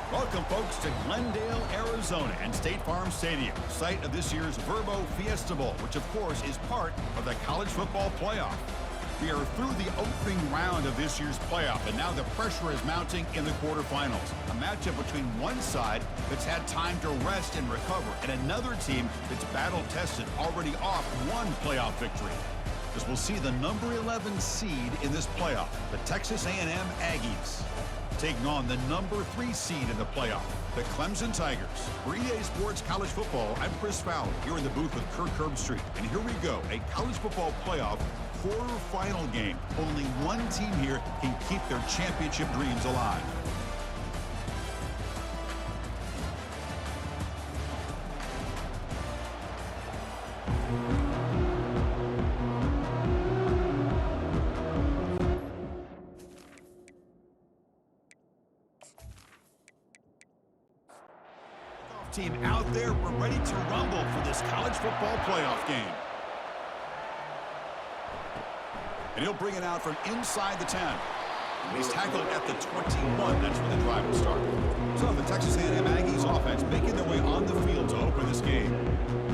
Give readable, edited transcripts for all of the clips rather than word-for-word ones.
Welcome, folks, to Glendale, Arizona and State Farm Stadium, site of this year's Verbo Fiesta Bowl, which, of course, is part of the college football playoff. We are through the opening round of this year's playoff, and now the pressure is mounting in the quarterfinals. A matchup between one side that's had time to rest and recover, and another team that's battle-tested, already off one playoff victory. As we'll see the number 11 seed in this playoff, the Texas A&M Aggies, taking on the number 3 seed in the playoff, the Clemson Tigers. For EA Sports College Football, I'm Chris Fowler, here in the booth with Kirk Herbstreit. And here we go, a college football playoff quarterfinal game. Only one team here can keep their championship dreams alive. Team out there, we're ready to rumble for this college football playoff game. And he'll bring it out from inside the 10. And he's tackled at the 21. That's where the drive will start. So the Texas A&M Aggies offense making their way on the field to open this game.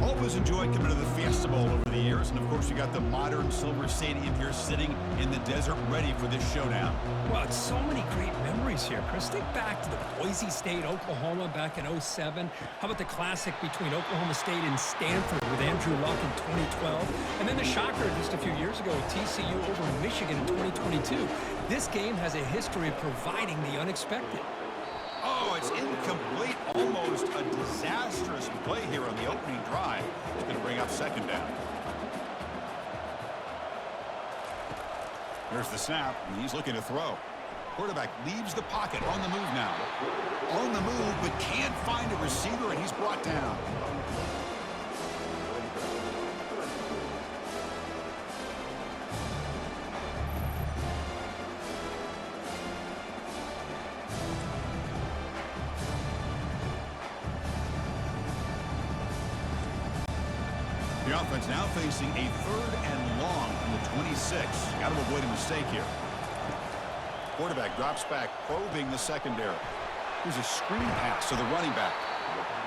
Hope has enjoyed coming to the Fiesta Bowl over the years. And, of course, you got the modern silver stadium here sitting in the desert ready for this showdown. Well, it's so many great memories here, Chris. Think back to the Boise State, Oklahoma back in 07. How about the classic between Oklahoma State and Stanford with Andrew Luck in 2012? And then the shocker just a few years ago with TCU over Michigan in 2022. This game has a history of providing the unexpected. Oh, it's incomplete. Almost a disastrous play here on the opening drive. It's going to bring up second down. Here's the snap, and he's looking to throw. Quarterback leaves the pocket, on the move now. On the move, but can't find a receiver, and he's brought down. The offense now facing a 3rd and long from the 26. Got to avoid a mistake here. Quarterback drops back, probing the secondary. Here's a screen pass to the running back.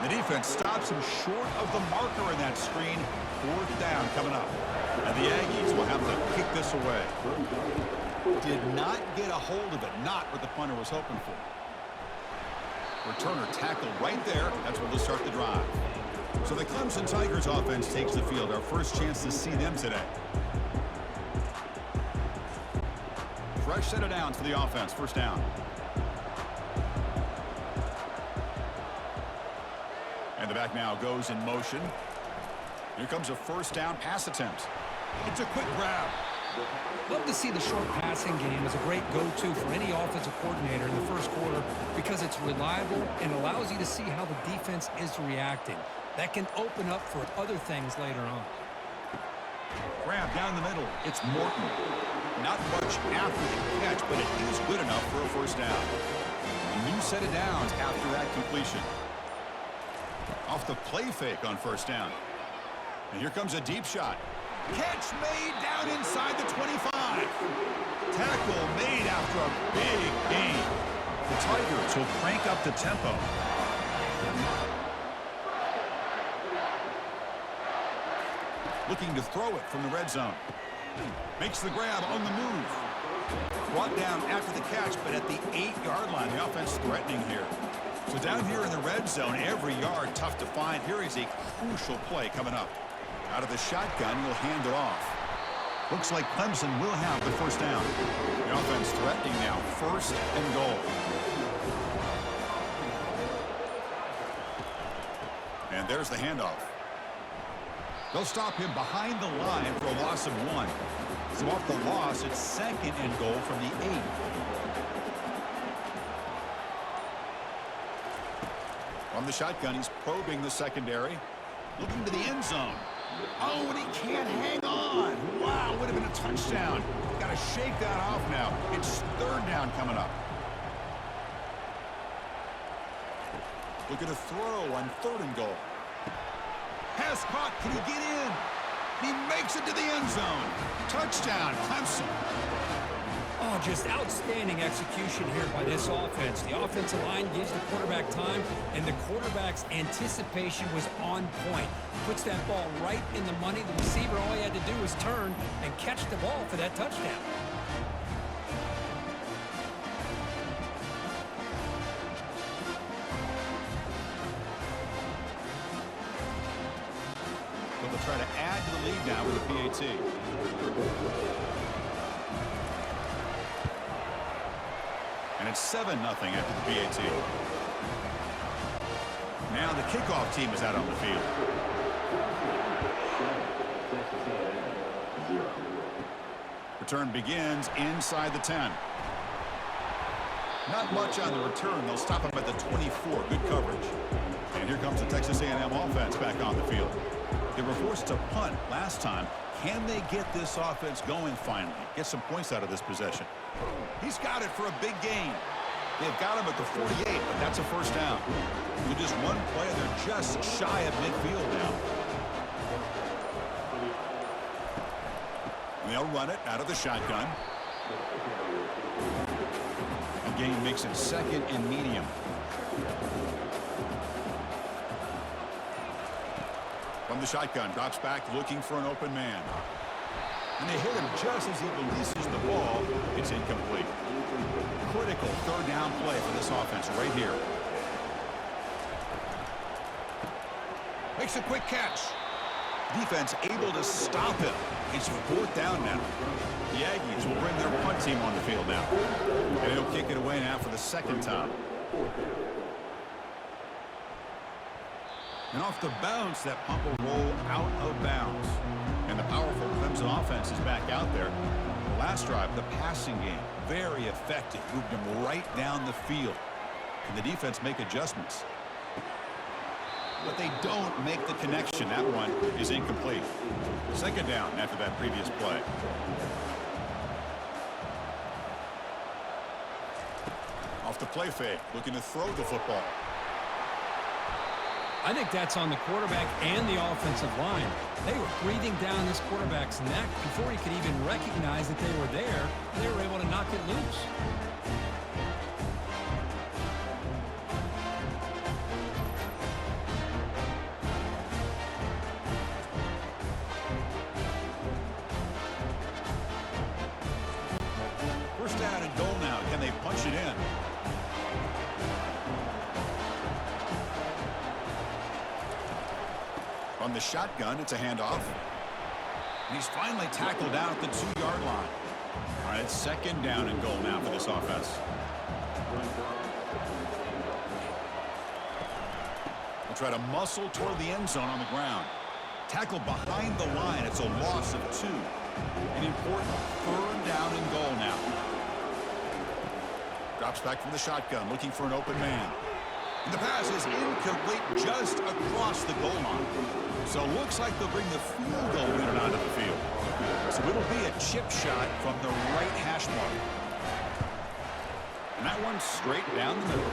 The defense stops him short of the marker in that screen. 4th down coming up. And the Aggies will have to kick this away. Did not get a hold of it. Not what the punter was hoping for. Returner tackled right there. That's where they'll start the drive. So the Clemson Tigers offense takes the field. Our first chance to see them today. Fresh set of downs for the offense. First down. And the back now goes in motion. Here comes a first down pass attempt. It's a quick grab. Love to see the short passing game as a great go-to for any offensive coordinator in the first quarter because it's reliable and allows you to see how the defense is reacting. That can open up for other things later on. Grab down the middle. It's Morton. Not much after the catch, but it is good enough for a first down. A new set of downs after that completion. Off the play fake on first down. And here comes a deep shot. Catch made down inside the 25. Tackle made after a big gain. The Tigers will crank up the tempo. Looking to throw it from the red zone. Makes the grab on the move. Brought down after the catch, but at the 8-yard line. The offense threatening here. So down here in the red zone, every yard tough to find. Here is a crucial play coming up. Out of the shotgun, he'll hand it off. Looks like Clemson will have the first down. The offense threatening now. 1st and goal. And there's the handoff. They'll stop him behind the line for a loss of 1. So off the loss, it's 2nd and goal from the 8. From the shotgun, he's probing the secondary. Looking to the end zone. Oh, and he can't hang on. Wow, would have been a touchdown. Got to shake that off now. It's 3rd down coming up. Looking to throw on 3rd and goal. Pass caught. Can he get in? He makes it to the end zone. Touchdown, Clemson. Oh, just outstanding execution here by this offense. The offensive line gives the quarterback time, and the quarterback's anticipation was on point. Puts that ball right in the money. The receiver, all he had to do was turn and catch the ball for that touchdown. But they'll try to add to the lead now with a PAT. And it's 7-0 after the PAT. Now the kickoff team is out on the field. Return begins inside the 10. Not much on the return. They'll stop him at the 24. Good coverage. And here comes the Texas A&M offense back on the field. They were forced to punt last time. Can they get this offense going finally? Get some points out of this possession. He's got it for a big gain. They've got him at the 48, but that's a first down. With just one play, they're just shy of midfield now. And they'll run it out of the shotgun. The game makes it 2nd and medium. From the shotgun, drops back looking for an open man. And they hit him just as he releases the ball. It's incomplete. Critical 3rd down play for this offense right here. Makes a quick catch. Defense able to stop him. It's 4th down now. The Aggies will bring their punt team on the field now. And he'll kick it away now for the 2nd time. And off the bounce, that pump will roll out of bounds. And the powerful Clemson offense is back out there. The last drive, the passing game, very effective. Moved them right down the field. Can the defense make adjustments? But they don't make the connection. That one is incomplete. 2nd down after that previous play. Off the play fake, looking to throw the football. I think that's on the quarterback and the offensive line. They were breathing down this quarterback's neck before he could even recognize that they were there. They were able to knock it loose. First down and goal now. Can they punch it in? From the shotgun, it's a handoff. And he's finally tackled down at the 2-yard line. All right, it's 2nd down and goal now for this offense. They'll try to muscle toward the end zone on the ground. Tackle behind the line. It's a loss of 2. An important 3rd down and goal now. Drops back from the shotgun, looking for an open man. And the pass is incomplete just across the goal line. So it looks like they'll bring the field goal unit onto the field. So it'll be a chip shot from the right hash mark. And that one's straight down the middle.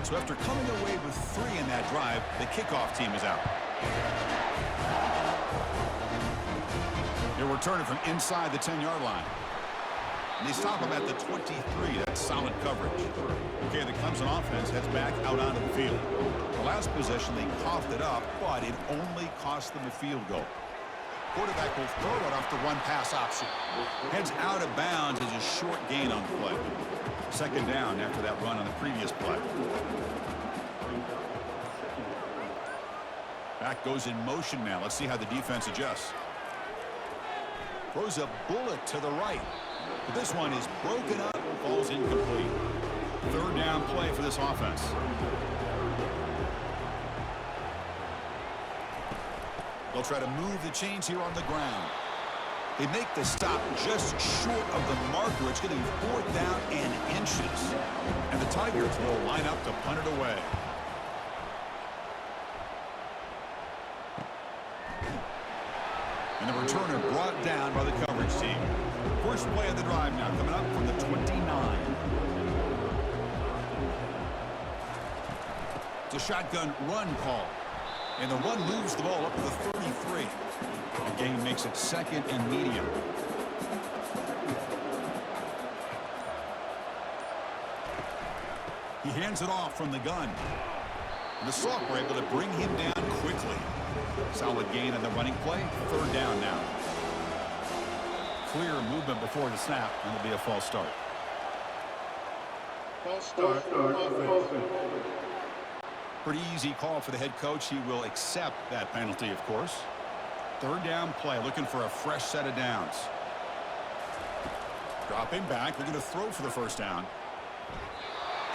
So after coming away with 3 in that drive, the kickoff team is out. They're returning from inside the 10-yard line. And they stop him at the 23. That's solid coverage. Okay, the Clemson offense heads back out onto the field. The last possession, they coughed it up, but it only cost them a field goal. Quarterback will throw it off the run-pass option. Heads out of bounds as a short gain on the play. 2nd down after that run on the previous play. Back goes in motion now. Let's see how the defense adjusts. Throws a bullet to the right. But this one is broken up, falls incomplete. 3rd down play for this offense. They'll try to move the chains here on the ground. They make the stop just short of the marker. It's going to be 4th down and inches. And the Tigers will line up to punt it away. And the returner brought down by the coverage team. First play of the drive now coming up from the 29. It's a shotgun run call. And the run moves the ball up to the 33. The game makes it 2nd and medium. He hands it off from the gun. And the Sox were able to bring him down quickly. Solid gain on the running play. 3rd down now. Clear movement before the snap, and it'll be a false start. False start. Pretty easy call for the head coach. He will accept that penalty, of course. 3rd down play, looking for a fresh set of downs. Dropping back, looking to throw for the 1st down.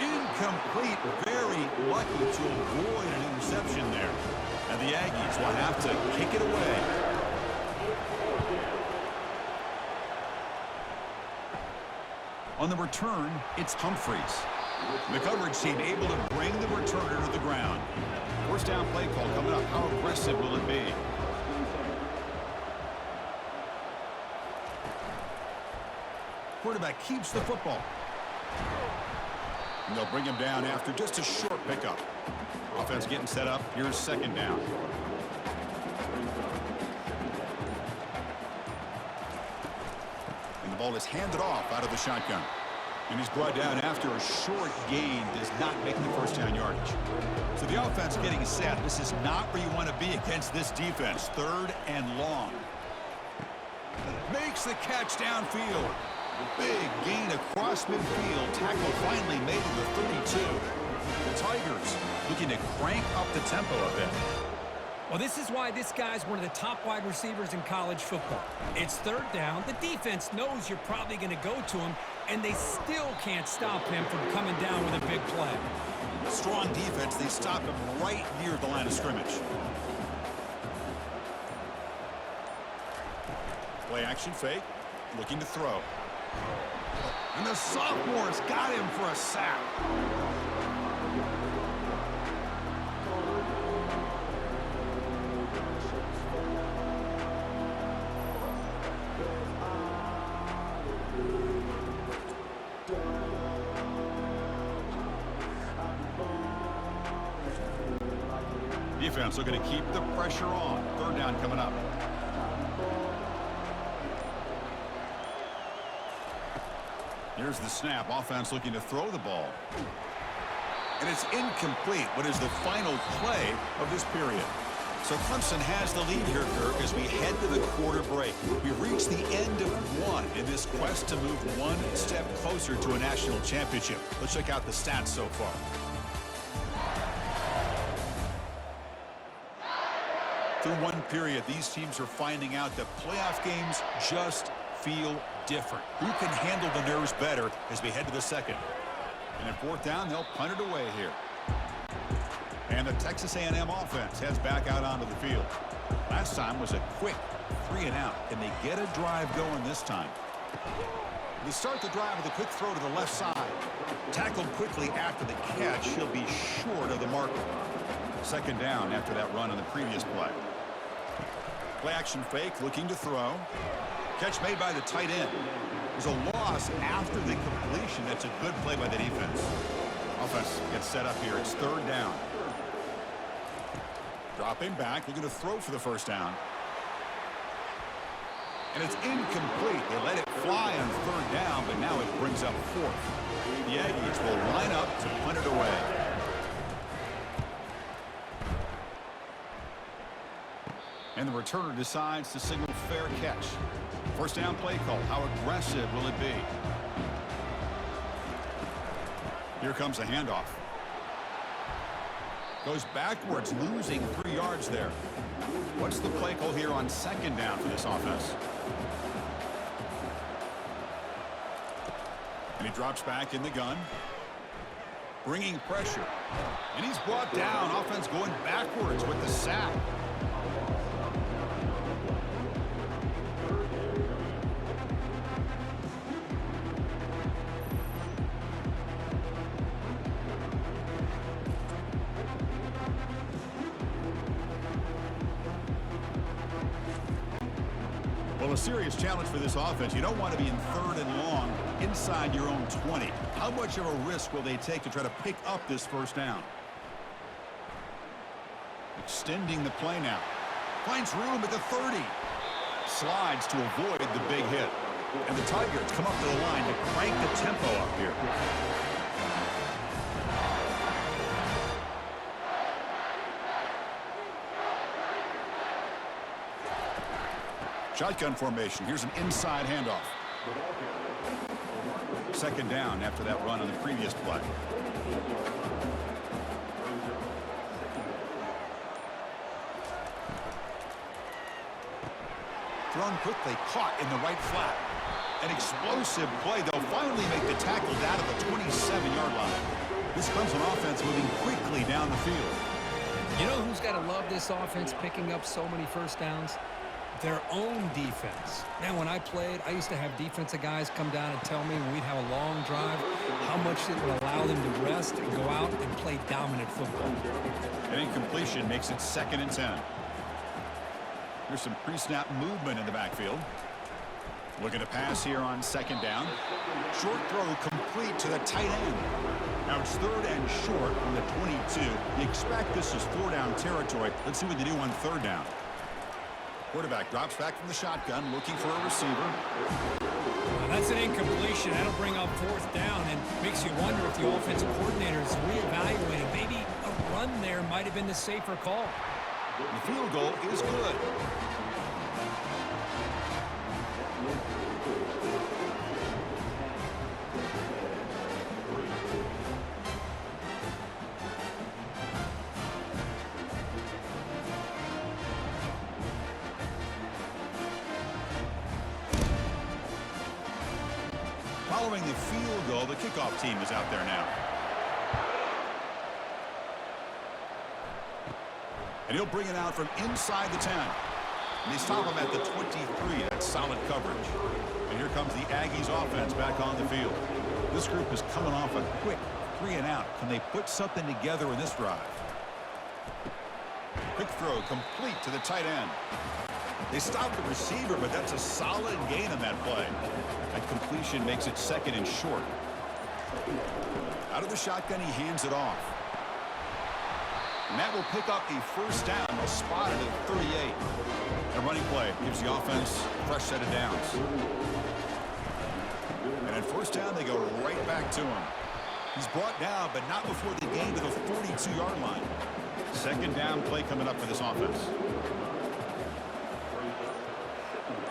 Incomplete. Very lucky to avoid an interception there. And the Aggies will have to kick it away. On the return, it's Humphreys. The coverage team able to bring the returner to the ground. 1st down play call coming up. How aggressive will it be? Quarterback keeps the football. And they'll bring him down after just a short pickup. Offense getting set up. Here's 2nd down. And the ball is handed off out of the shotgun. And he's brought down after a short gain. Does not make the 1st down yardage. So the offense getting set. This is not where you want to be against this defense. 3rd and long. Makes the catch downfield. Big gain across midfield. Tackle finally made to the 32. The Tigers looking to crank up the tempo a bit. Well, this is why this guy's one of the top wide receivers in college football. It's 3rd down. The defense knows you're probably going to go to him, and they still can't stop him from coming down with a big play. Strong defense. They stop him right near the line of scrimmage. Play action fake. Looking to throw. And the sophomore's got him for a sack. Defense looking to keep the pressure on. 3rd down coming up. Here's the snap. Offense looking to throw the ball. And it's incomplete. What is the final play of this period? So Clemson has the lead here, Kirk, as we head to the quarter break. We've reached the end of 1 in this quest to move 1 step closer to a national championship. Let's check out the stats so far. Through 1 period, these teams are finding out that playoff games just feel different. Who can handle the nerves better as we head to the 2nd? And at 4th down, they'll punt it away here. And the Texas A&M offense heads back out onto the field. Last time was a quick 3 and out. Can they get a drive going this time? They start the drive with a quick throw to the left side. Tackled quickly after the catch. He'll be short of the marker. 2nd down after that run on the previous play. Play action fake, looking to throw. Catch made by the tight end. There's a loss after the completion. That's a good play by the defense. Offense gets set up here. It's 3rd down. Dropping back, looking to throw for the 1st down. And it's incomplete. They let it fly on 3rd down, but now it brings up 4th. The Aggies will line up to punt it away. And the returner decides to signal fair catch. 1st down play call. How aggressive will it be? Here comes a handoff. Goes backwards, losing 3 yards there. What's the play call here on 2nd down for this offense? And he drops back in the gun. Bringing pressure. And he's brought down. Offense going backwards with the sack. Well, a serious challenge for this offense. You don't want to be in 3rd and long inside your own 20. How much of a risk will they take to try to pick up this first down? Extending the play now. Finds room at the 30. Slides to avoid the big hit. And the Tigers come up to the line to crank the tempo up here. Shotgun formation. Here's an inside handoff. 2nd down after that run on the previous play. Thrown quickly, caught in the right flat. An explosive play. They'll finally make the tackle down to the 27-yard line. This Clemson offense moving quickly down the field. You know who's got to love this offense picking up so many first downs? Their own defense. Man, when I played, I used to have defensive guys come down and tell me when we'd have a long drive how much it would allow them to rest and go out and play dominant football. An incompletion makes it 2nd and 10. There's some pre-snap movement in the backfield. Looking to pass here on 2nd down. Short throw complete to the tight end. Now it's 3rd and short from the 22. You expect this is 4-down territory. Let's see what they do on 3rd down. Quarterback drops back from the shotgun, looking for a receiver. Well, that's an incompletion. That'll bring up 4th down and makes you wonder if the offensive coordinator is reevaluating. Maybe a run there might have been the safer call. The field goal is good. Following the field goal, the kickoff team is out there now. And he'll bring it out from inside the 10. And they stop him at the 23. That's solid coverage. And here comes the Aggies offense back on the field. This group is coming off a quick 3-and-out. Can they put something together in this drive? Quick throw complete to the tight end. They stop the receiver, but that's a solid gain on that play. That completion makes it 2nd and short. Out of the shotgun, he hands it off. And that will pick up a first down. They'll spot it at 38. A running play gives the offense a fresh set of downs. And at first down, they go right back to him. He's brought down, but not before they gain to the 42-yard line. 2nd down play coming up for this offense.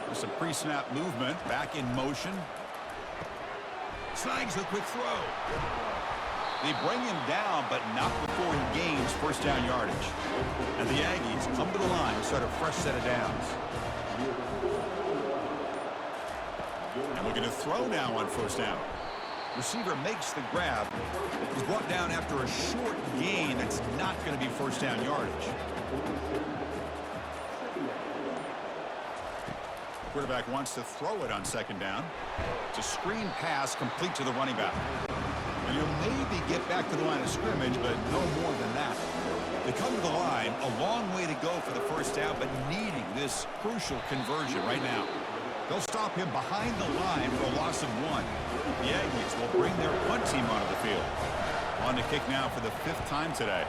There's some pre-snap movement. Back in motion. Snags the quick throw. They bring him down, but not before he gains first down yardage. And the Aggies come to the line and start a fresh set of downs. And looking to throw now on first down. Receiver makes the grab. He's brought down after a short gain that's not going to be first down yardage. Quarterback wants to throw it on 2nd down. It's a screen pass complete to the running back. And you'll maybe get back to the line of scrimmage, but no more than that. They come to the line, a long way to go for the first down, but needing this crucial conversion right now. They'll stop him behind the line for a loss of 1. The Aggies will bring their punt team onto the field. On to kick now for the 5th time today.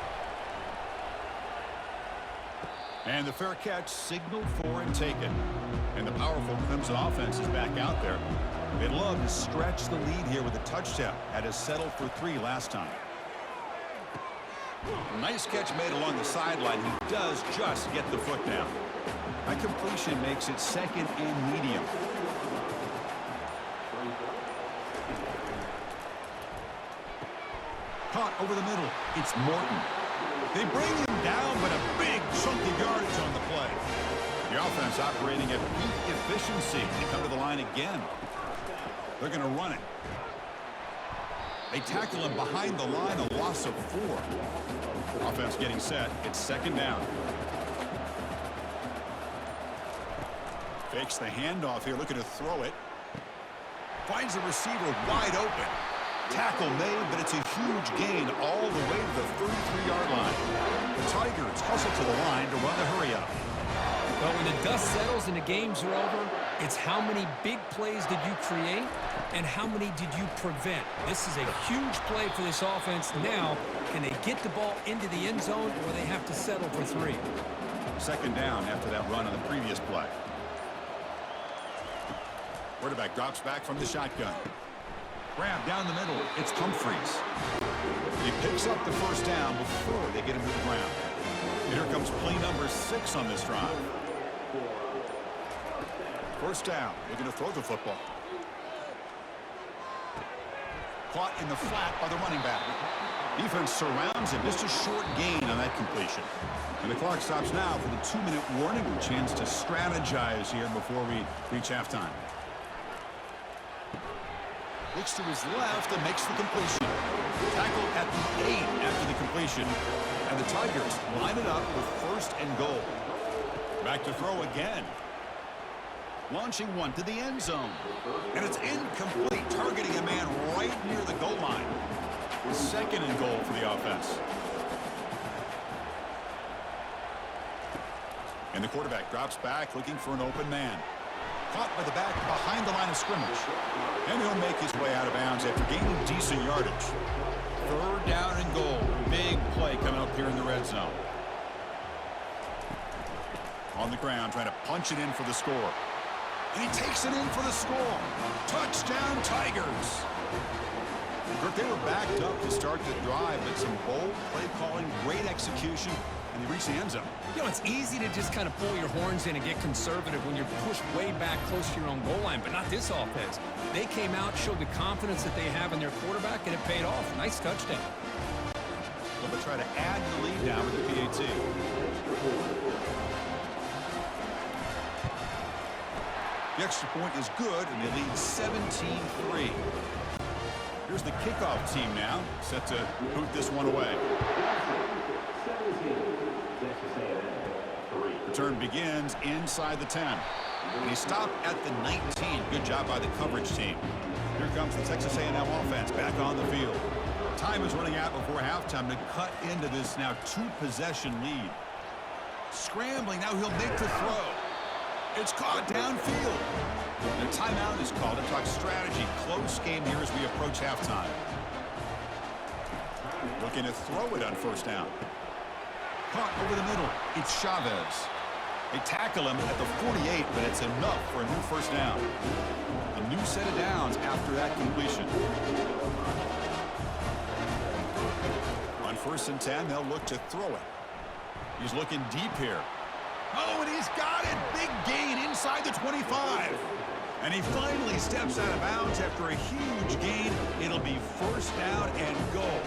And the fair catch signaled for and taken. And the powerful Clemson offense is back out there. They'd love to stretch the lead here with a touchdown. Had to settle for 3 last time. Nice catch made along the sideline. He does just get the foot down. That completion makes it 2nd and medium. Caught over the middle. It's Morton. They bring him down, but a big chunk of yardage on the play. The offense operating at peak efficiency. They come to the line again. They're going to run it. They tackle him behind the line, a loss of 4. Offense getting set. It's 2nd down. Fakes the handoff here, looking to throw it. Finds the receiver wide open. Tackle made, but it's a huge gain all the way to the 33-yard line. The Tigers hustle to the line to run the hurry up. Well, when the dust settles and the games are over, it's how many big plays did you create and how many did you prevent. This is a huge play for this offense. Now, can they get the ball into the end zone or they have to settle for 3? Second down after that run on the previous play. Quarterback drops back from the shotgun. Grab down the middle. It's Humphries. He picks up the first down before they get him to the ground. And here comes play number 6 on this drive. First down. They're going to throw the football. Caught in the flat by the running back. Defense surrounds him. Just a short gain on that completion. And the clock stops now for the 2-minute warning. A chance to strategize here before we reach halftime. Looks to his left and makes the completion. Tackled at the 8 after the completion. And the Tigers line it up with first and goal. Back to throw again. Launching one to the end zone. And it's incomplete, targeting a man right near the goal line. Second and goal for the offense. And the quarterback drops back looking for an open man. Caught by the back behind the line of scrimmage. And he'll make his way out of bounds after gaining decent yardage. Third down and goal. Big play coming up here in the red zone. On the ground, trying to punch it in for the score. And he takes it in for the score. Touchdown, Tigers. Kirk, they were backed up to start the drive, but some bold play calling, great execution, and they reach the end zone. You know, it's easy to just kind of pull your horns in and get conservative when you're pushed way back close to your own goal line, but not this offense. They came out, showed the confidence that they have in their quarterback, and it paid off. Nice touchdown. They'll try to add the lead now with the PAT. The extra point is good, and they lead 17-3. Here's the kickoff team now, set to boot this one away. Return begins inside the 10. And he stopped at the 19. Good job by the coverage team. Here comes the Texas A&M offense back on the field. Time is running out before halftime to cut into this now 2-possession lead. Scrambling, now he'll make the throw. It's caught downfield. The timeout is called to talk strategy. Close game here as we approach halftime. Looking to throw it on first down. Caught over the middle. It's Chavez. They tackle him at the 48, but it's enough for a new first down. A new set of downs after that completion. On 1st and 10, they'll look to throw it. He's looking deep here. Oh, and he's got it. Big gain inside the 25. And he finally steps out of bounds after a huge gain. It'll be first down and goal.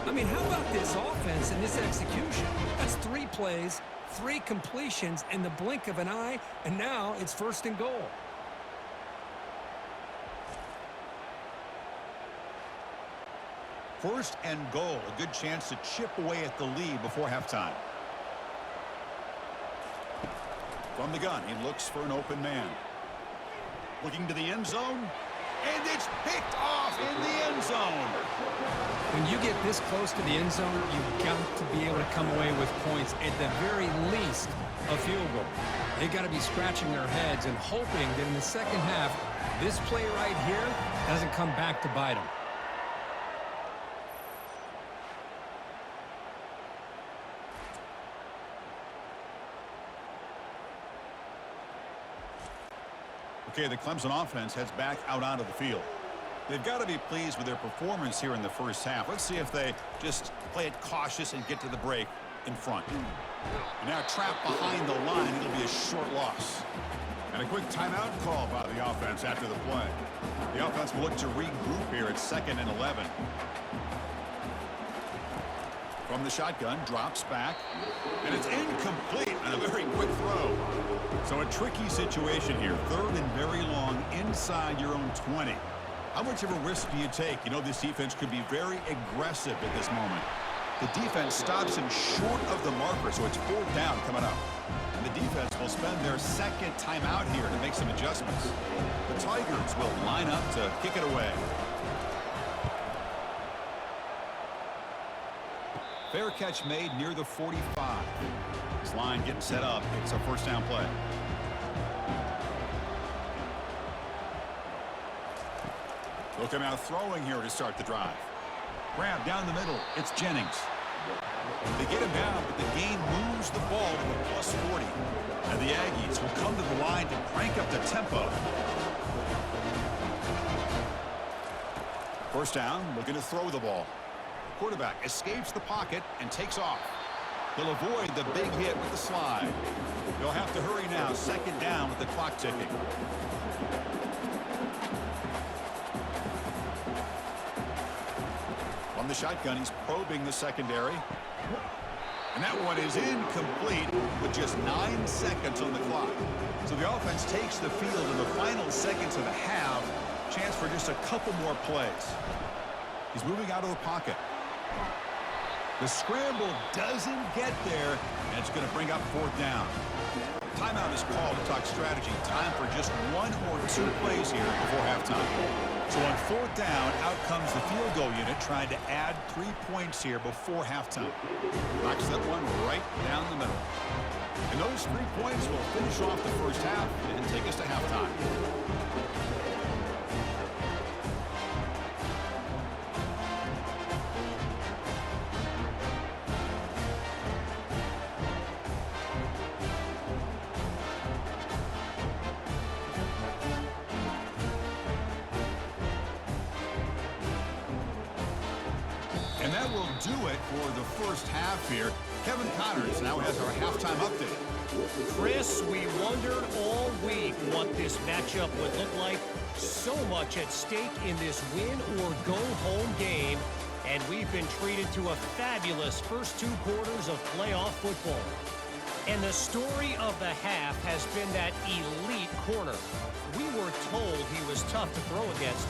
I mean, how about this offense and this execution? That's 3 plays, 3 completions in the blink of an eye, and now it's first and goal. First and goal. A good chance to chip away at the lead before halftime. From the gun, he looks for an open man. Looking to the end zone, and it's picked off in the end zone. When you get this close to the end zone, you've got to be able to come away with points, at the very least, a field goal. They've got to be scratching their heads and hoping that in the second half, this play right here doesn't come back to bite them. Okay, the Clemson offense heads back out onto the field. They've got to be pleased with their performance here in the first half. Let's see if they just play it cautious and get to the break in front. And now trapped behind the line, it'll be a short loss. And a quick timeout call by the offense after the play. The offense will look to regroup here at 2nd and 11. From the shotgun, drops back, and it's incomplete on a very quick throw. So a tricky situation here. 3rd and very long inside your own 20. How much of a risk do you take? You know, this defense could be very aggressive at this moment. The defense stops him short of the marker, so it's 4th down coming up. And the defense will spend their 2nd timeout here to make some adjustments. The Tigers will line up to kick it away. Fair catch made near the 45. This line getting set up. It's a first down play. Look him out throwing here to start the drive. Grab down the middle. It's Jennings. They get him down, but the gain moves the ball to a plus 40. And the Aggies will come to the line to crank up the tempo. First down, looking to throw the ball. Quarterback escapes the pocket and takes off. He'll avoid the big hit with the slide. They'll have to hurry now. Second down with the clock ticking. From the shotgun, he's probing the secondary. And that one is incomplete with just 9 seconds on the clock. So the offense takes the field in the final seconds of the half. Chance for just a couple more plays. He's moving out of the pocket. The scramble doesn't get there, and it's going to bring up fourth down. Timeout is called to talk strategy. Time for just 1 or 2 plays here before halftime. So on fourth down, out comes the field goal unit trying to add 3 points here before halftime. Knocks that one right down the middle. And those 3 points will finish off the first half and take us to halftime. And that will do it for the first half here. Kevin Connors now has our halftime update. Chris, we wondered all week what this matchup would look like. So much at stake in this win-or-go-home game. And we've been treated to a fabulous first 2 quarters of playoff football. And the story of the half has been that elite corner. We were told he was tough to throw against.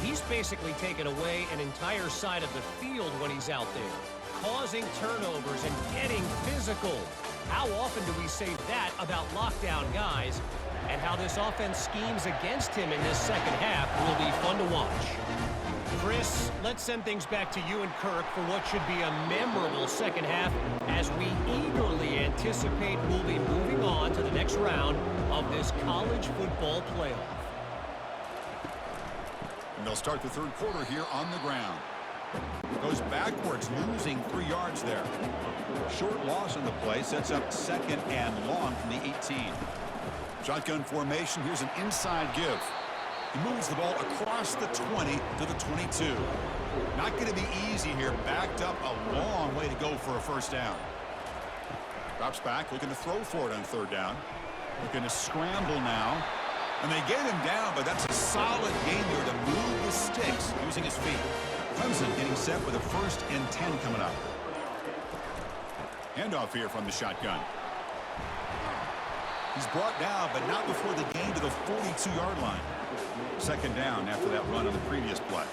He's basically taken away an entire side of the field when he's out there, causing turnovers and getting physical. How often do we say that about lockdown guys? And how this offense schemes against him in this second half will be fun to watch. Chris, let's send things back to you and Kirk for what should be a memorable second half as we eagerly anticipate we'll be moving on to the next round of this college football playoff. And they'll start the third quarter here on the ground. Goes backwards, losing 3 yards there. Short loss on the play, sets up second and long from the 18. Shotgun formation, here's an inside give. He moves the ball across the 20 to the 22. Not going to be easy here, backed up a long way to go for a first down. Drops back, looking to throw for it on third down. Looking to scramble now. And they get him down, but that's a solid game there to move the sticks using his feet. Clemson getting set with a 1st and 10 coming up. Handoff here from the shotgun. He's brought down, but not before the gain to the 42-yard line. Second down after that run on the previous play.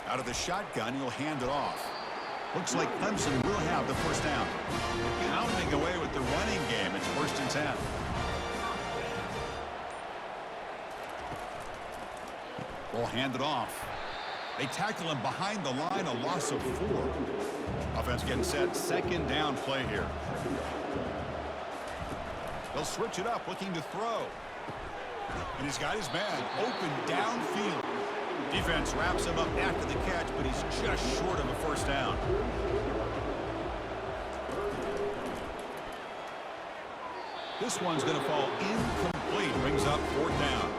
Out of the shotgun, he'll hand it off. Looks like Clemson will have the first down. Pounding away with the running game. It's 1st and 10. Ball handed off. They tackle him behind the line, a loss of 4. Offense getting set. Second down play here. They'll switch it up, looking to throw. And he's got his man open downfield. Defense wraps him up after the catch, but he's just short of a first down. This one's going to fall incomplete. Brings up 4th down.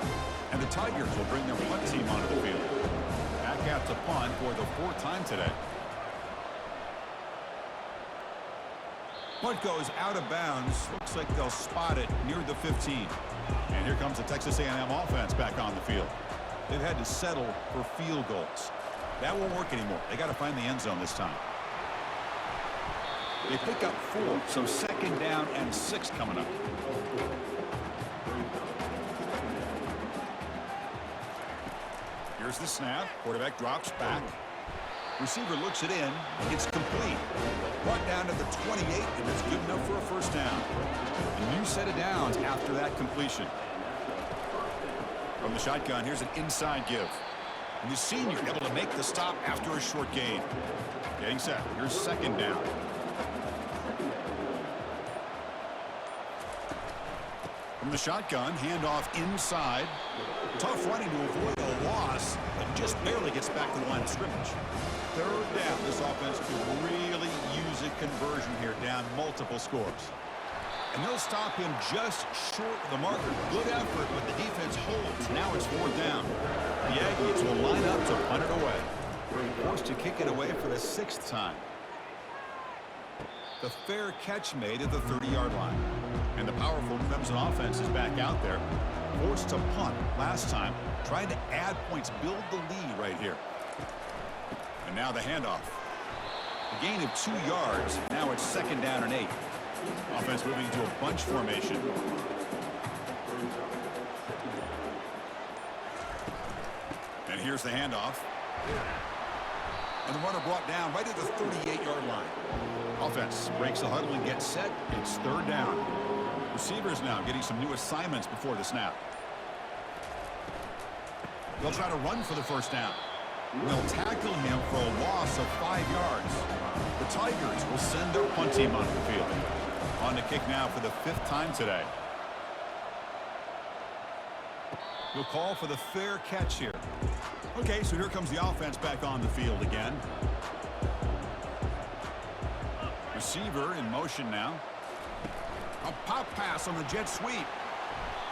And the Tigers will bring their punt team onto the field. Back out to punt for the 4th time today. Punt goes out of bounds. Looks like they'll spot it near the 15. And here comes the Texas A&M offense back on the field. They've had to settle for field goals. That won't work anymore. They got to find the end zone this time. They pick up 4, so second down and 6 coming up. Here's the snap. Quarterback drops back. Receiver looks it in. It's complete. Brought down to the 28, and that's good enough for a first down. A new set of downs after that completion. From the shotgun, here's an inside give. And the senior able to make the stop after a short gain. Getting set. Here's second down. From the shotgun, handoff inside. Tough running to avoid a loss, but just barely gets back to the line of scrimmage. Third down. This offense could really use a conversion here, down multiple scores. And they'll stop him just short of the marker. Good effort, but the defense holds. Now it's fourth down. The Aggies will line up to punt it away. Forced to kick it away for the sixth time. The fair catch made at the 30-yard line. And the powerful Clemson offense is back out there. Forced to punt last time. Trying to add points, build the lead right here. And now the handoff. A gain of 2 yards. Now it's second down and 8. Offense moving to a bunch formation. And here's the handoff. And the runner brought down right at the 38-yard line. Offense breaks the huddle and gets set. It's third down. Receivers now getting some new assignments before the snap. They'll try to run for the first down. They'll tackle him for a loss of 5 yards. The Tigers will send their punt team onto the field. On to kick now for the 5th time today. He'll call for the fair catch here. Okay, so here comes the offense back on the field again. Receiver in motion now. A pop pass on the jet sweep.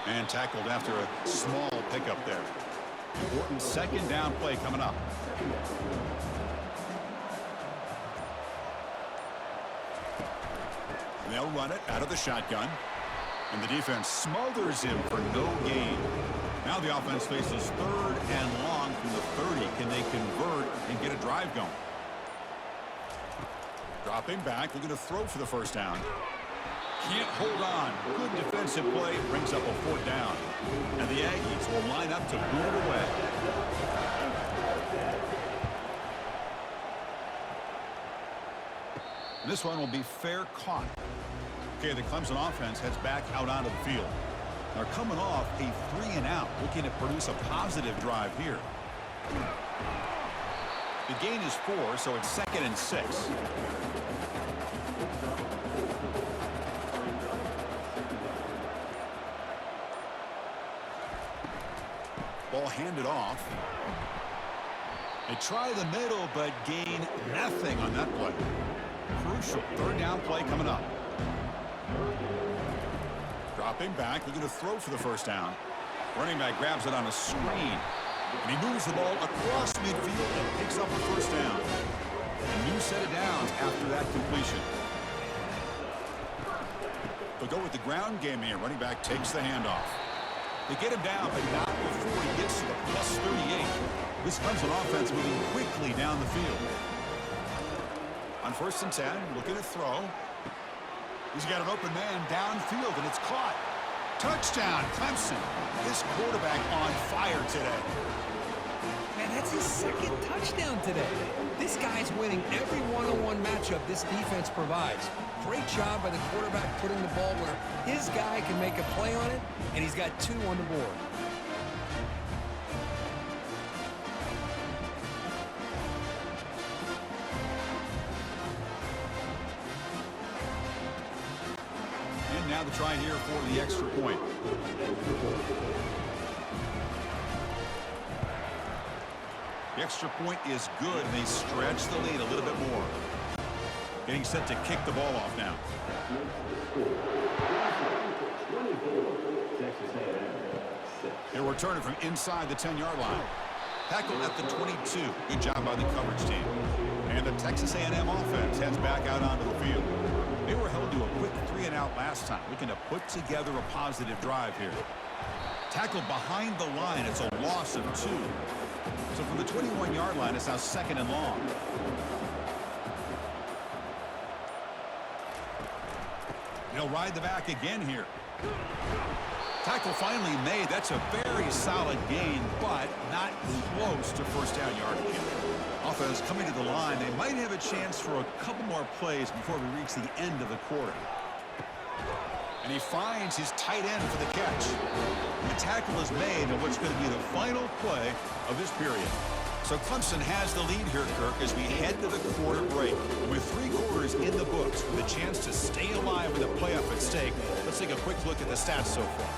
And tackled after a small pickup there. Important second down play coming up. And they'll run it out of the shotgun. And the defense smothers him for no gain. Now the offense faces third and long from the 30. Can they convert and get a drive going? Dropping back, looking to throw for the first down. Can't hold on. Good defensive play, brings up a fourth down. And the Aggies will line up to boot it away. This one will be fair caught. Okay, the Clemson offense heads back out onto the field. They're coming off a 3-and-out, looking to produce a positive drive here. The gain is 4, so it's second and 6. Ball handed off. They try the middle, but gain nothing on that play. Crucial third down play coming up. Dropping back, looking to throw for the first down. Running back grabs it on a screen. And he moves the ball across midfield and picks up a first down. A new set of downs after that completion. They'll go with the ground game here. Running back takes the handoff. They get him down, but not before he gets to the plus 38. This Clemson offense moving quickly down the field. On first and 10, looking to throw. He's got an open man downfield, and it's caught. Touchdown, Clemson. This quarterback on fire today. Man, that's his second touchdown today. This guy's winning every one-on-one matchup this defense provides. Great job by the quarterback putting the ball where his guy can make a play on it, and he's got 2 on the board. And now the try here for the extra point. The extra point is good, and they stretch the lead a little bit more. Getting set to kick the ball off now. They'll return it from inside the 10-yard line. Tackled at the 22. Good job by the coverage team. And the Texas A&M offense heads back out onto the field. They were held to a quick 3-and-out last time, looking to put together a positive drive here. Tackled behind the line. It's a loss of 2. So from the 21-yard line, it's now second and long. He'll ride the back again here. Tackle finally made. That's a very solid gain, but not close to first down yardage. Offense coming to the line. They might have a chance for a couple more plays before we reach the end of the quarter. And he finds his tight end for the catch. The tackle is made in what's going to be the final play of this period. So Clemson has the lead here, Kirk, as we head to the quarter break. With 3 quarters in the books, with a chance to stay alive with a playoff at stake, let's take a quick look at the stats so far.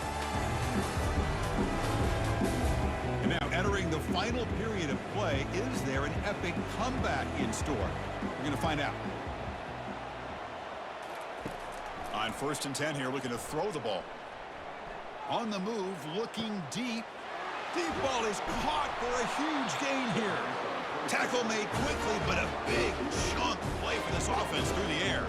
And now, entering the final period of play, is there an epic comeback in store? We're going to find out. On 1st and 10 here, looking to throw the ball. On the move, looking deep. Deep ball is caught for a huge gain here. Tackle made quickly, but a big chunk play for this offense through the air.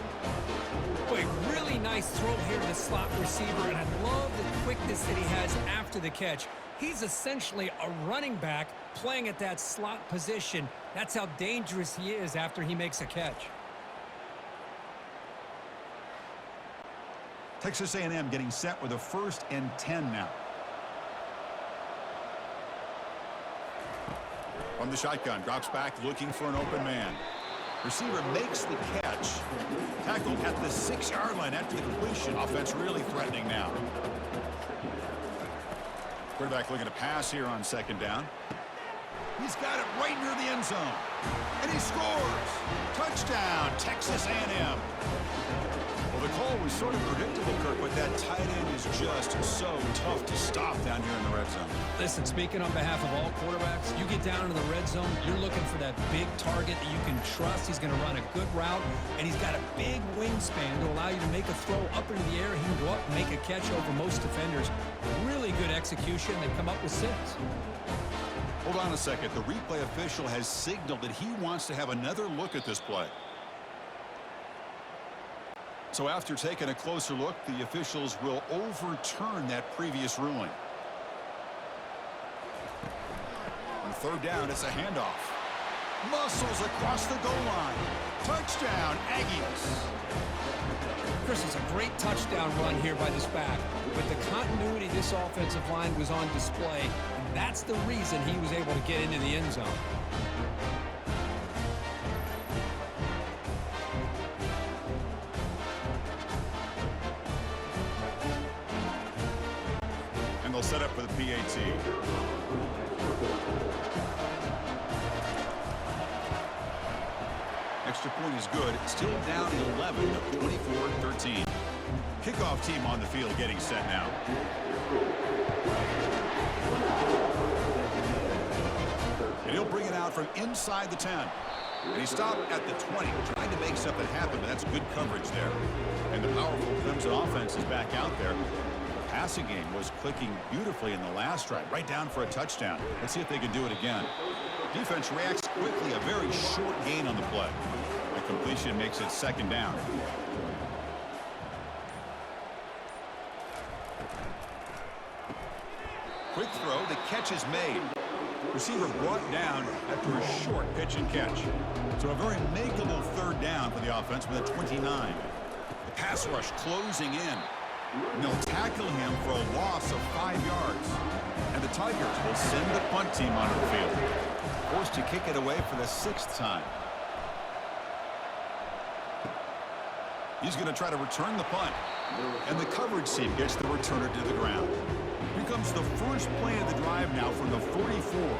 Boy, really nice throw here to the slot receiver, and I love the quickness that he has after the catch. He's essentially a running back playing at that slot position. That's how dangerous he is after he makes a catch. Texas A&M getting set with a 1st and 10 now. From the shotgun, drops back looking for an open man. Receiver makes the catch. Tackled at the 6-yard line after the completion. Offense really threatening now. Quarterback looking to pass here on 2nd down. He's got it right near the end zone. And he scores. Touchdown, Texas A&M. Well, the call was sort of predictable, Kirk, but that tight end is just so tough to stop down here in the red zone. Listen, speaking on behalf of all quarterbacks, you get down into the red zone, you're looking for that big target that you can trust. He's going to run a good route, and he's got a big wingspan to allow you to make a throw up into the air. He can go up and make a catch over most defenders. Really good execution. They come up with 6. Hold on a second. The replay official has signaled that he wants to have another look at this play. So after taking a closer look, the officials will overturn that previous ruling. On 3rd down, it's a handoff. Muscles across the goal line. Touchdown, Aggies. Chris, it's a great touchdown run here by this back. But the continuity of this offensive line was on display, and that's the reason he was able to get into the end zone. And they'll set up for the PAT. Extra point is good. Still down 11, 24-13. Kickoff team on the field getting set now. And he'll bring it out from inside the 10. And he stopped at the 20, trying to make something happen, but that's good coverage there. And the powerful Clemson offense is back out there. The passing game was clicking beautifully in the last drive, right down for a touchdown. Let's see if they can do it again. Defense reacts quickly, a very short gain on the play. The completion makes it 2nd down. Quick throw, the catch is made. Receiver brought down after a short pitch and catch. So a very makeable 3rd down for the offense with a 29. The pass rush closing in. And they'll tackle him for a loss of 5 yards. And the Tigers will send the punt team onto the field. Forced to kick it away for the 6th time. He's going to try to return the punt. And the coverage team gets the returner to the ground. Here comes the first play of the drive now from the 44.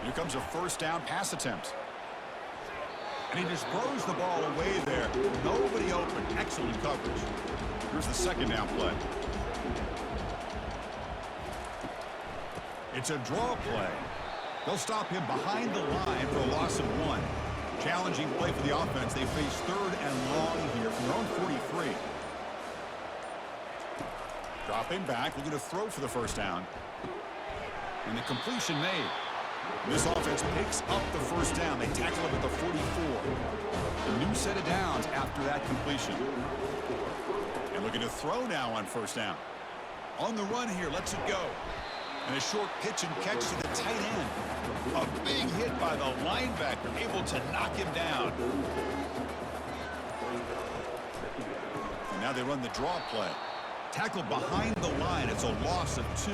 Here comes a 1st down pass attempt. And he just throws the ball away there. Nobody open. Excellent coverage. Here's the 2nd down play. It's a draw play. They'll stop him behind the line for a loss of 1. Challenging play for the offense. They face 3rd and long here from their own 43. Dropping back, looking to throw for the 1st down. And the completion made. This offense picks up the 1st down. They tackle him at the 44. A new set of downs after that completion. And looking to throw now on 1st down. On the run here, lets it go. And a short pitch and catch to the tight end. A big hit by the linebacker, able to knock him down. And now they run the draw play. Tackled behind the line. It's a loss of 2.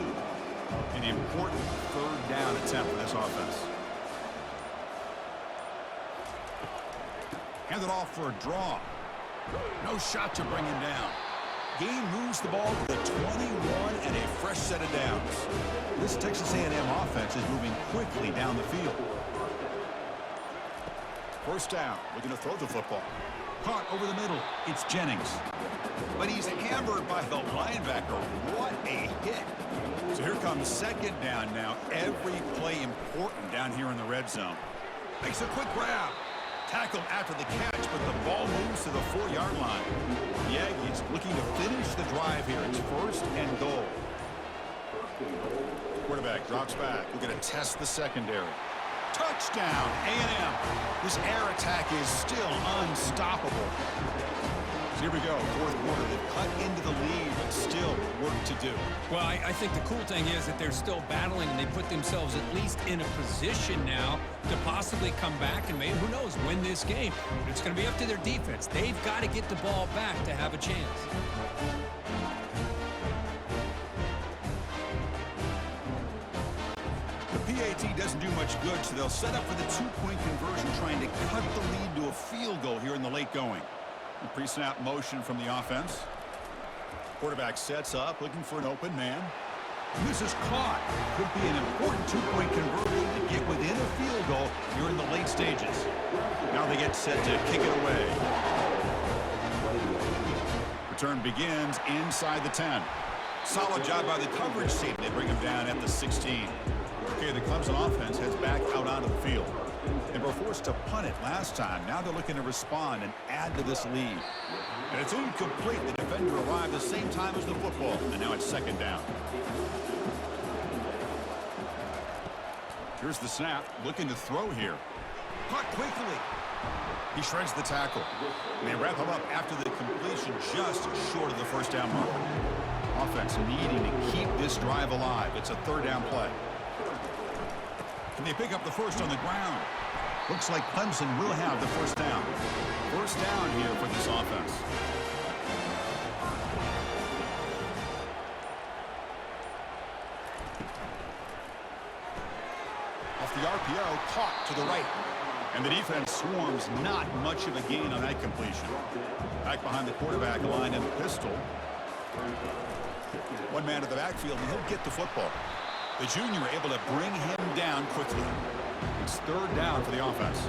An important 3rd down attempt for this offense. Hand it off for a draw. No shot to bring him down. Gain moves the ball to the 21 and a fresh set of downs. This Texas A&M offense is moving quickly down the field. First down, looking to throw the football. Caught over the middle. It's Jennings. But he's hammered by the linebacker. What a hit. So here comes second down now. Every play important down here in the red zone. Makes a quick grab. Tackled after the catch, but the ball moves to the 4-yard line. The Aggies looking to finish the drive here. It's first and goal. Quarterback drops back. We're going to test the secondary. Touchdown, A&M. This air attack is still unstoppable. So here we go, fourth quarter. They've cut into the lead, but still work to do. Well, I think the cool thing is that they're still battling, and they put themselves at least in a position now to possibly come back and maybe, who knows, win this game. But it's going to be up to their defense. They've got to get the ball back to have a chance. PAT doesn't do much good, so they'll set up for the 2-point conversion, trying to cut the lead to a field goal here in the late going. A pre-snap motion from the offense. Quarterback sets up, looking for an open man. This is caught. Could be an important 2-point conversion to get within a field goal here in the late stages. Now they get set to kick it away. Return begins inside the 10. Solid job by the coverage team. They bring him down at the 16. Okay, the Clemson offense heads back out onto the field. They were forced to punt it last time. Now they're looking to respond and add to this lead. And it's incomplete. The defender arrived the same time as the football, and now it's second down. Here's the snap, looking to throw here. Caught quickly. He shreds the tackle. And they wrap him up after the completion, just short of the first down marker. Offense needing to keep this drive alive. It's a third down play. Can they pick up the first on the ground? Looks like Clemson will have the first down. First down here for this offense. Off the RPO, caught to the right. And the defense swarms, not much of a gain on that completion. Back behind the quarterback, line in the pistol. One man to the backfield, and he'll get the football. The junior able to bring him down quickly. It's third down for the offense.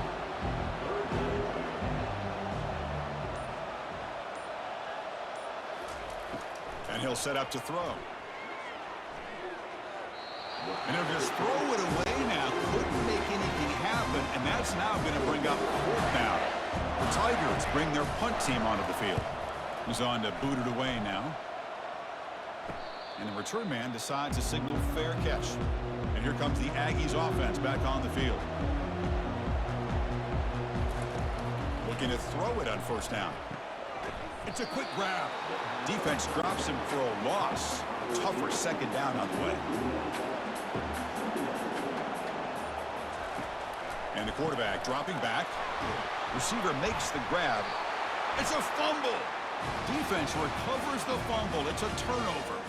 And he'll set up to throw. And he'll just throw it away now. Couldn't make anything happen, and that's now going to bring up fourth down. The Tigers bring their punt team onto the field. He's on to boot it away now. And the return man decides to signal fair catch. And here comes the Aggies offense back on the field. Looking to throw it on first down. It's a quick grab. Defense drops him for a loss. Tougher second down on the way. And the quarterback dropping back. Receiver makes the grab. It's a fumble. Defense recovers the fumble. It's a turnover.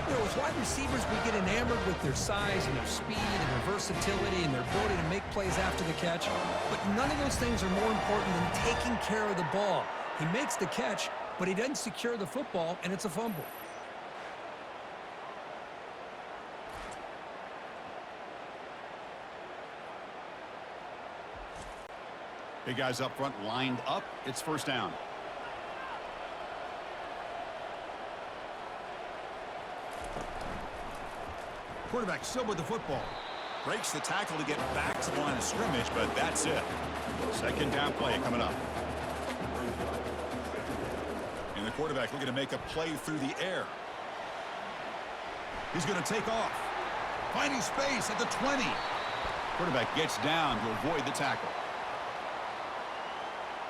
You know, with wide receivers, we get enamored with their size and their speed and their versatility and their ability to make plays after the catch. But none of those things are more important than taking care of the ball. He makes the catch, but he doesn't secure the football, and it's a fumble. Big guys up front lined up. It's first down. Quarterback still with the football. Breaks the tackle to get back to the line of scrimmage, but that's it. Second down play coming up. And the quarterback looking to make a play through the air. He's going to take off. Finding space at the 20. Quarterback gets down to avoid the tackle.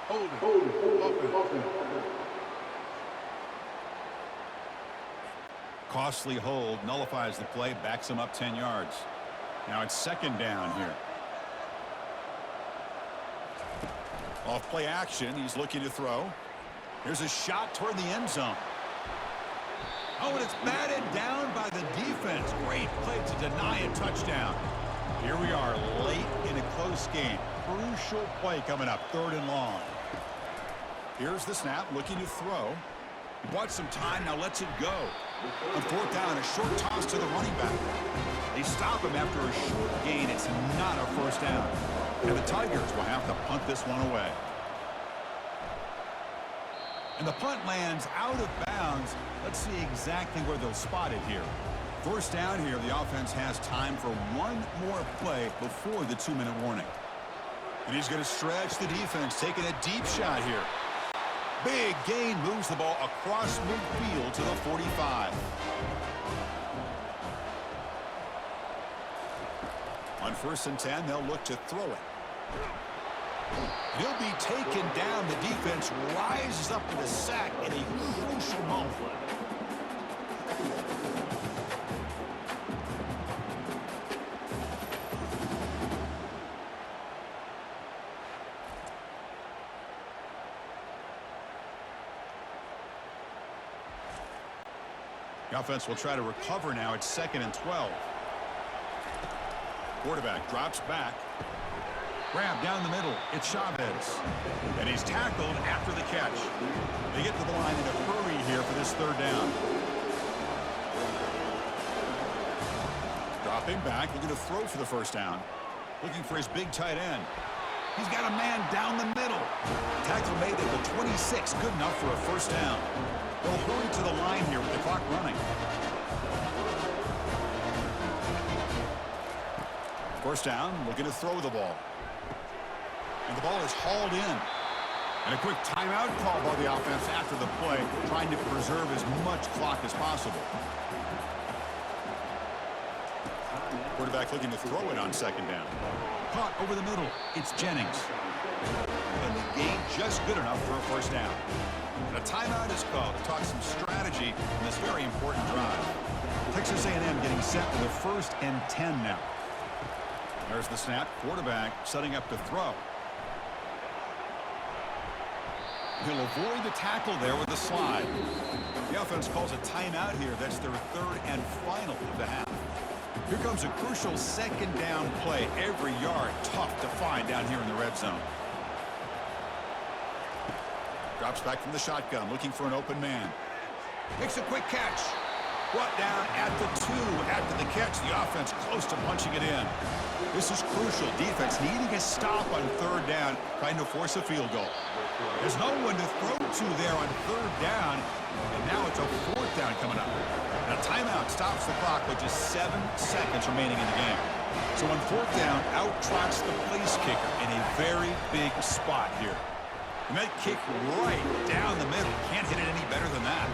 Hold it. Costly hold, nullifies the play, backs him up 10 yards. Now it's second down here. Off play action, he's looking to throw. Here's a shot toward the end zone. Oh, and it's batted down by the defense. Great play to deny a touchdown. Here we are late in a close game. Crucial play coming up, third and long. Here's the snap, looking to throw. He bought some time, now lets it go. On fourth down, a short toss to the running back. They stop him after a short gain. It's not a first down. And the Tigers will have to punt this one away. And the punt lands out of bounds. Let's see exactly where they'll spot it here. First down here, the offense has time for one more play before the 2-minute warning. And he's going to stretch the defense, taking a deep shot here. Big gain, moves the ball across midfield to the 45. On 1st and 10, they'll look to throw it. He'll be taken down. The defense rises up with a sack in a crucial moment. The offense will try to recover now. It's 2nd and 12. Quarterback drops back. Grab down the middle. It's Chavez. And he's tackled after the catch. They get to the line in a hurry here for this 3rd down. Dropping back. Looking to throw for the 1st down. Looking for his big tight end. He's got a man down the middle. Tackle made at the 26. Good enough for a 1st down. They'll hurry to the line here with the clock running. 1st down, looking to throw the ball. And the ball is hauled in. And a quick timeout call by the offense after the play, trying to preserve as much clock as possible. Quarterback looking to throw it on 2nd down. Caught over the middle. It's Jennings. And the gain just good enough for a 1st down. And a timeout is called to talk some strategy in this very important drive. Texas A&M getting set for the 1st and 10 now. There's the snap. Quarterback setting up to throw. He'll avoid the tackle there with the slide. The offense calls a timeout here. That's their 3rd and final of the half. Here comes a crucial 2nd down play. Every yard tough to find down here in the red zone. Drops back from the shotgun, looking for an open man. Makes a quick catch. Brought down at the 2 after the catch. The offense close to punching it in. This is crucial. Defense needing a stop on 3rd down, trying to force a field goal. There's no one to throw to there on 3rd down, and now it's a 4th down coming up. And a timeout stops the clock with just 7 seconds remaining in the game. So on 4th down, out trots the place kicker in a very big spot here. And that kick right down the middle. Can't hit it any better than that.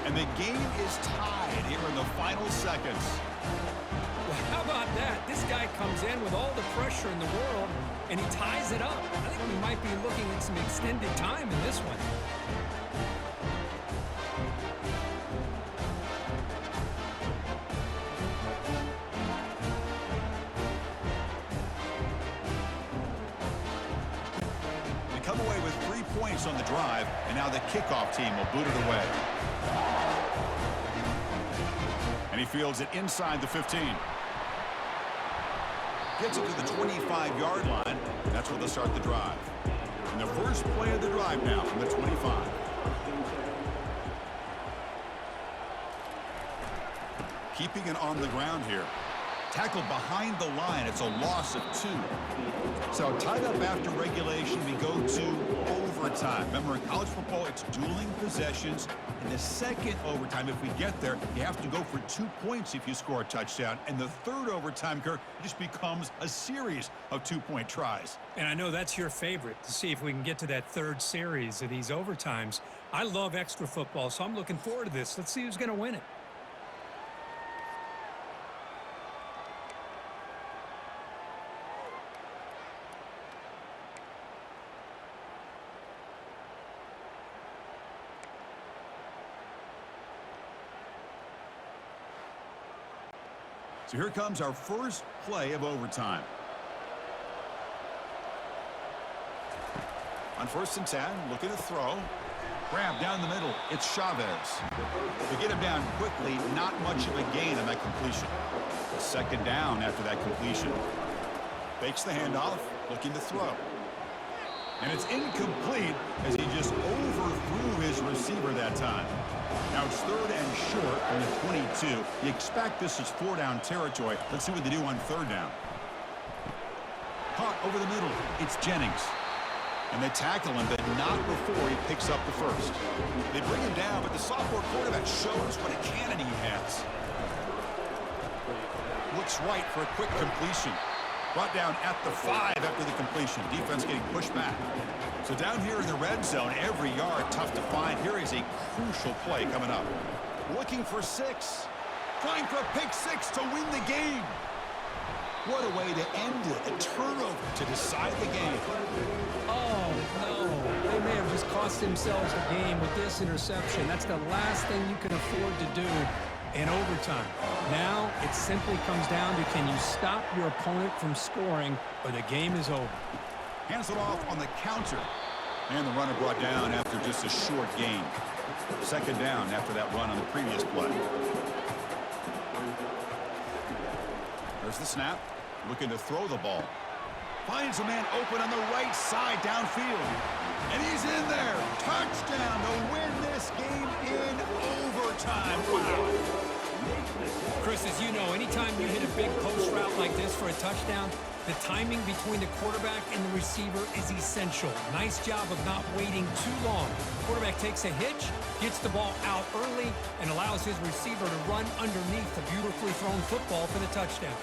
And the game is tied here in the final seconds. Well, how about that? This guy comes in with all the pressure in the world, and he ties it up. I think we might be looking at some extended time in this one. They come away with 3 points on the drive, and now the kickoff team will boot it away. And he fields it inside the 15. Gets it to the 25-yard line. That's where they'll start the drive. And the first play of the drive now from the 25. Keeping it on the ground here. Tackled behind the line. It's a loss of 2. So tied up after regulation, we go to overtime. Remember, in college football, it's dueling possessions. In the 2nd overtime, if we get there, you have to go for 2 points if you score a touchdown. And the 3rd overtime, Kirk, just becomes a series of 2-point tries. And I know that's your favorite, to see if we can get to that 3rd series of these overtimes. I love extra football, so I'm looking forward to this. Let's see who's going to win it. So here comes our first play of overtime. On 1st and 10, looking to throw. Grab down the middle. It's Chavez. To get him down quickly, not much of a gain on that completion. 2nd down after that completion. Fakes the handoff, looking to throw. And it's incomplete as he just overthrew his receiver that time. Now it's 3rd and short from the 22. You expect this is 4-down territory. Let's see what they do on 3rd down. Caught over the middle. It's Jennings. And they tackle him, but not before he picks up the first. They bring him down, but the sophomore quarterback shows what a cannon he has. Looks right for a quick completion. Brought down at the 5 after the completion. Defense getting pushed back. So down here in the red zone, every yard tough to find. Here is a crucial play coming up. Looking for 6. Trying for a pick 6 to win the game. What a way to end it. A turnover to decide the game. Oh, no. They may have just cost themselves a game with this interception. That's the last thing you can afford to do in overtime. Now it simply comes down to, can you stop your opponent from scoring, or the game is over. Hands it off on the counter. And the runner brought down after just a short gain. 2nd down after that run on the previous play. There's the snap. Looking to throw the ball. Finds a man open on the right side downfield. And he's in there. Touchdown to win this game in overtime. Wow. Chris, as you know, anytime you hit a big post route like this for a touchdown, the timing between the quarterback and the receiver is essential. Nice job of not waiting too long. Quarterback takes a hitch, gets the ball out early, and allows his receiver to run underneath the beautifully thrown football for the touchdown.